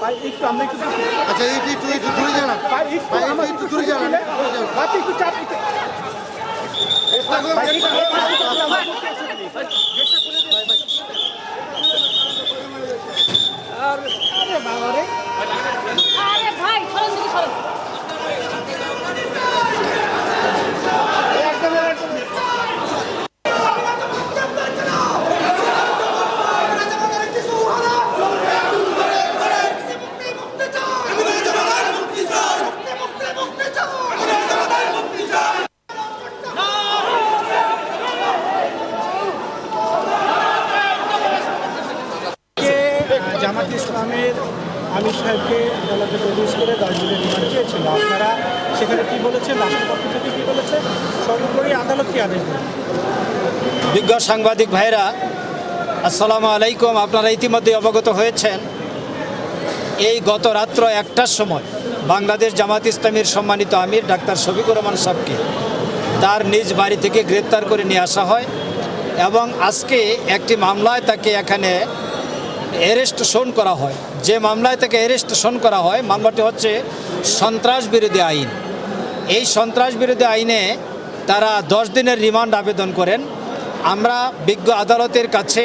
ভাই একটু আমরা একটু আচ্ছা একটু দূরে যান ভাই একটু দূরে যান ভাই একটু চাপ একটু ভাই আরে বাবা রে আরে ভাই সরন দিকে সরন একদম জামাত ইসলামের আমির সাহেবকে আদালতে প্রডিউস করে 10 দিনের রিমান্ড চেয়েছিল। আপনারা সেখানে কি বলেছেন, রাষ্ট্রপক্ষ থেকে কি বলেছে, সর্বোপরি আদালত কি আদেশ দেন? বিজ্ঞ সাংবাদিক ভাইরা, আসসালামু আলাইকুম। আপনারা ইতিমধ্যে অবগত হয়েছেন এই গত রাত্র 1টার সময় বাংলাদেশ জামাত ইসলামীর সম্মানিত আমির ডাক্তার শফিকুর রহমান সাহেবকে তার নিজ বাড়ি থেকে গ্রেপ্তার করে নিয়ে আসা হয় এবং আজকে একটি মামলায় তাকে এখানে অ্যারেস্টেশন করা হয়। যে মামলায় তাকে অ্যারেস্টেশন করা হয় মামলাটি হচ্ছে সন্ত্রাস বিরোধী আইন। এই সন্ত্রাস বিরোধী আইনে তারা 10 দিনের রিমান্ড আবেদন করেন। আমরা বিজ্ঞ আদালতের কাছে